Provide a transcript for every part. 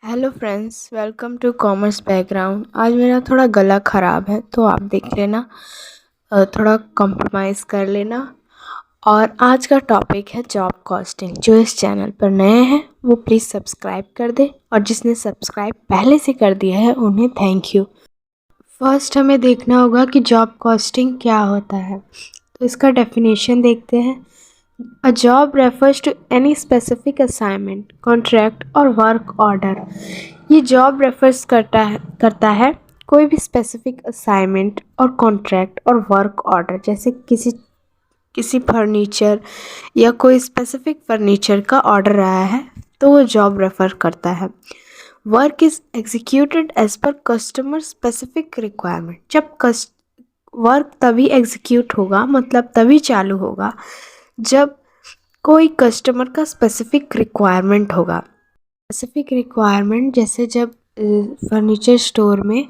Hello friends, welcome to commerce background. आज मेरा थोड़ा गला ख़राब है तो आप देख लेना, थोड़ा कॉम्प्रोमाइज़ कर लेना। और आज का टॉपिक है जॉब कॉस्टिंग। जो इस चैनल पर नए हैं वो प्लीज़ सब्सक्राइब कर दे, और जिसने सब्सक्राइब पहले से कर दिया है उन्हें थैंक यू। फर्स्ट हमें देखना होगा कि जॉब कॉस्टिंग क्या होता है, तो इसका डेफिनेशन देखते हैं। A job refers to any specific assignment, contract और work order। ये जॉब रेफर्स करता है कोई भी स्पेसिफिक असाइनमेंट और कॉन्ट्रैक्ट और वर्क ऑर्डर, जैसे किसी फर्नीचर या कोई स्पेसिफिक फर्नीचर का ऑर्डर आया है तो वो जॉब रेफर करता है। Work is executed as per customer specific requirement. जब वर्क तभी एग्जीक्यूट होगा, मतलब तभी चालू होगा जब कोई कस्टमर का स्पेसिफिक रिक्वायरमेंट होगा। स्पेसिफिक रिक्वायरमेंट जैसे जब फर्नीचर स्टोर में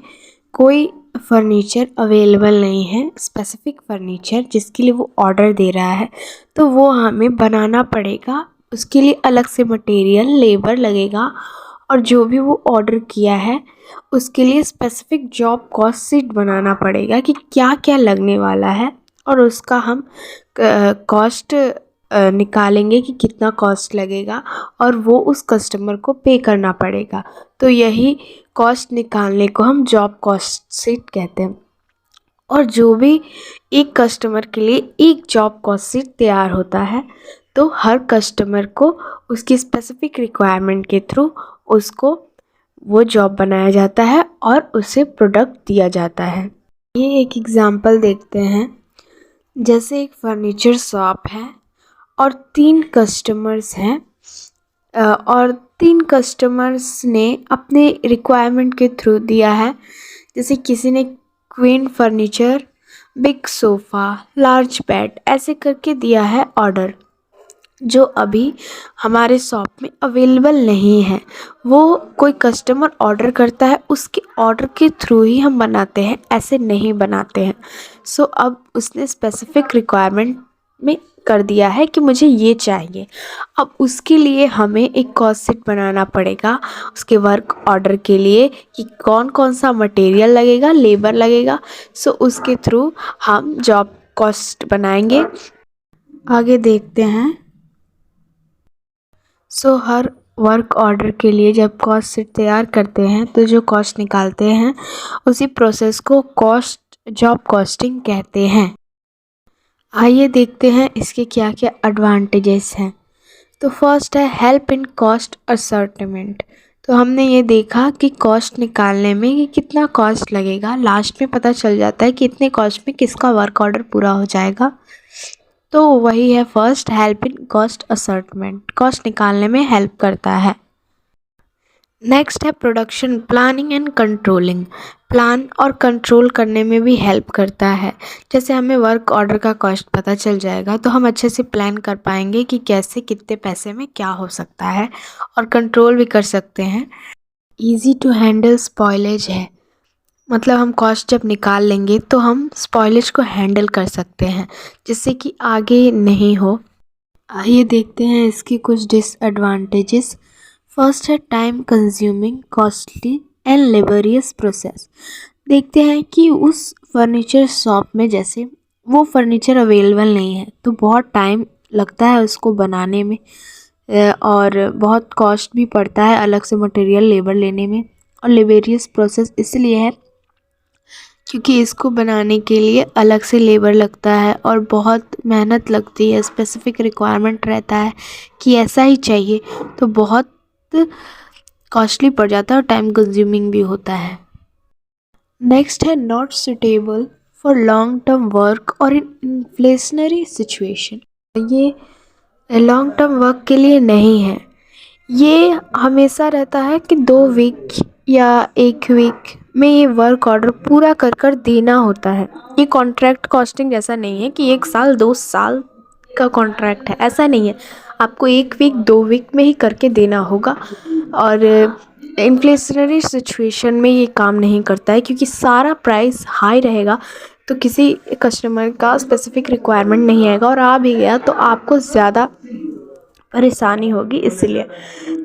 कोई फर्नीचर अवेलेबल नहीं है, स्पेसिफिक फर्नीचर जिसके लिए वो ऑर्डर दे रहा है, तो वो हमें बनाना पड़ेगा। उसके लिए अलग से मटेरियल, लेबर लगेगा, और जो भी वो ऑर्डर किया है उसके लिए स्पेसिफिक जॉब कॉस्ट शीट बनाना पड़ेगा कि क्या क्या लगने वाला है, और उसका हम कॉस्ट निकालेंगे कि कितना कॉस्ट लगेगा, और वो उस कस्टमर को पे करना पड़ेगा। तो यही कॉस्ट निकालने को हम जॉब कॉस्ट शीट कहते हैं। और जो भी एक कस्टमर के लिए एक जॉब कॉस्ट शीट तैयार होता है, तो हर कस्टमर को उसकी स्पेसिफिक रिक्वायरमेंट के थ्रू उसको वो जॉब बनाया जाता है और उसे प्रोडक्ट दिया जाता है। ये एक एग्ज़ाम्पल देखते हैं। जैसे एक फर्नीचर शॉप है और 3 कस्टमर्स हैं, और 3 कस्टमर्स ने अपने रिक्वायरमेंट के थ्रू दिया है। जैसे किसी ने queen furniture, big sofa, large bed ऐसे करके दिया है ऑर्डर, जो अभी हमारे शॉप में अवेलेबल नहीं है। वो कोई कस्टमर ऑर्डर करता है, उसके ऑर्डर के थ्रू ही हम बनाते हैं, ऐसे नहीं बनाते हैं। सो अब उसने स्पेसिफिक रिक्वायरमेंट में कर दिया है कि मुझे ये चाहिए। अब उसके लिए हमें एक कॉस्ट शीट बनाना पड़ेगा उसके वर्क ऑर्डर के लिए, कि कौन कौन सा मटेरियल लगेगा, लेबर लगेगा। सो उसके थ्रू हम जॉब कॉस्ट बनाएंगे। आगे देखते हैं। हर वर्क ऑर्डर के लिए जब कॉस्ट शीट तैयार करते हैं तो जो कॉस्ट निकालते हैं उसी प्रोसेस को जॉब कॉस्टिंग कहते हैं। आइए देखते हैं इसके क्या क्या एडवांटेजेस हैं। तो फर्स्ट है हेल्प इन कॉस्ट असर्टेमेंट। तो हमने ये देखा कि कॉस्ट निकालने में कि कितना कॉस्ट लगेगा, लास्ट में पता चल जाता है कि इतने कॉस्ट में किसका वर्क ऑर्डर पूरा हो जाएगा। तो वही है first, help in cost ascertainment, cost निकालने में हेल्प करता है। नेक्स्ट है production planning and controlling. Plan और कंट्रोल करने में भी हेल्प करता है। जैसे हमें वर्क ऑर्डर का कॉस्ट पता चल जाएगा तो हम अच्छे से प्लान कर पाएंगे कि कैसे कितने पैसे में क्या हो सकता है, और कंट्रोल भी कर सकते हैं। ईजी टू हैंडल स्पॉइलेज है, मतलब हम कॉस्ट जब निकाल लेंगे तो हम स्पॉइलेज को हैंडल कर सकते हैं जिससे कि आगे नहीं हो। आइए देखते हैं इसकी कुछ डिसएडवांटेजेस। फर्स्ट है time consuming, costly and laborious process. देखते हैं कि उस फर्नीचर शॉप में जैसे वो फर्नीचर अवेलेबल नहीं है तो बहुत टाइम लगता है उसको बनाने में, और बहुत कॉस्ट भी पड़ता है अलग से मटेरियल, लेबर लेने में। और लेबरियस प्रोसेस इसलिए है क्योंकि इसको बनाने के लिए अलग से लेबर लगता है और बहुत मेहनत लगती है। स्पेसिफिक रिक्वायरमेंट रहता है कि ऐसा ही चाहिए, तो बहुत कॉस्टली पड़ जाता है और टाइम कंज्यूमिंग भी होता है। नेक्स्ट है not suitable for long term work और इन इन्फ्लेशनरी सिचुएशन। ये लॉन्ग टर्म वर्क के लिए नहीं है। ये हमेशा रहता है कि 2 वीक या 1 वीक में ये वर्क ऑर्डर पूरा कर कर देना होता है। ये कॉन्ट्रैक्ट कॉस्टिंग जैसा नहीं है कि 1 साल 2 साल का कॉन्ट्रैक्ट है, ऐसा नहीं है। आपको 1 वीक 2 वीक में ही करके देना होगा। और इन्फ्लेशनरी सिचुएशन में ये काम नहीं करता है क्योंकि सारा प्राइस हाई रहेगा तो किसी कस्टमर का स्पेसिफिक रिक्वायरमेंट नहीं आएगा, और आ भी गया तो आपको ज़्यादा परेशानी होगी इसलिए।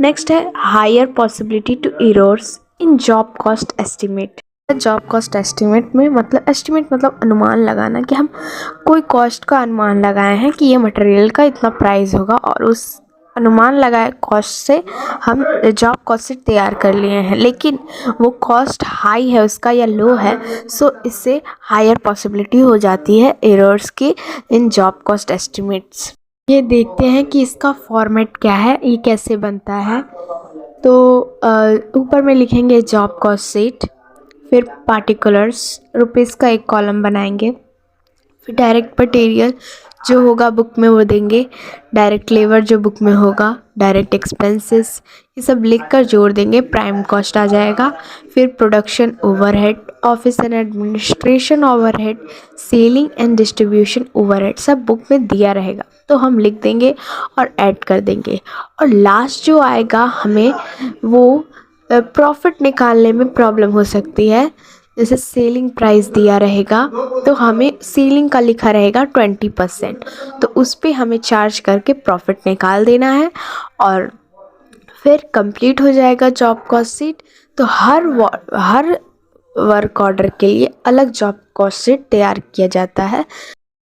नेक्स्ट है higher possibility to errors in job cost estimate. Job cost estimate में मतलब अनुमान लगाना कि हम कोई कॉस्ट का अनुमान लगाए हैं कि ये मटेरियल का इतना प्राइस होगा और उस अनुमान लगाए कॉस्ट से हम जॉब कॉस्ट शीट तैयार कर लिए हैं, लेकिन वो कॉस्ट हाई है उसका या लो है, सो इससे हायर पॉसिबिलिटी हो जाती है एरर्स की इन जॉब कॉस्ट एस्टिमेट्स। ये देखते हैं कि इसका फॉर्मेट क्या है, ये कैसे बनता है। तो ऊपर में लिखेंगे जॉब कॉस्ट शीट, फिर पार्टिकुलर्स रुपीज़ का एक कॉलम बनाएंगे, फिर डायरेक्ट मटेरियल जो होगा बुक में वो देंगे, डायरेक्ट लेबर जो बुक में होगा, डायरेक्ट एक्सपेंसेस ये सब लिखकर जोड़ देंगे, प्राइम कॉस्ट आ जाएगा। फिर production overhead, office and administration overhead, selling and distribution overhead सब बुक में दिया रहेगा, तो हम लिख देंगे और ऐड कर देंगे। और लास्ट जो आएगा हमें वो प्रॉफिट निकालने में प्रॉब्लम हो सकती है। जैसे सेलिंग प्राइस दिया रहेगा तो हमें सेलिंग का लिखा रहेगा 20%, तो उस पर हमें चार्ज करके प्रॉफिट निकाल देना है और फिर कंप्लीट हो जाएगा जॉब कॉस्ट शीट। तो हर वर्क ऑर्डर के लिए अलग जॉब कॉस्ट शीट तैयार किया जाता है।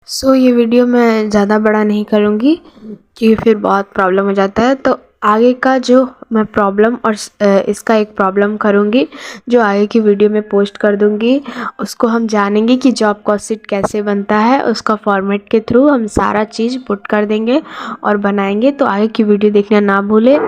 सो ये वीडियो मैं ज़्यादा बड़ा नहीं करूँगी क्योंकि फिर बहुत प्रॉब्लम हो जाता है, तो आगे का जो मैं प्रॉब्लम और इसका एक प्रॉब्लम करूँगी जो आगे की वीडियो में पोस्ट कर दूँगी, उसको हम जानेंगे कि जॉब कॉस्ट शीट कैसे बनता है, उसका फॉर्मेट के थ्रू हम सारा चीज़ पुट कर देंगे और बनाएंगे। तो आगे की वीडियो देखना ना भूलें।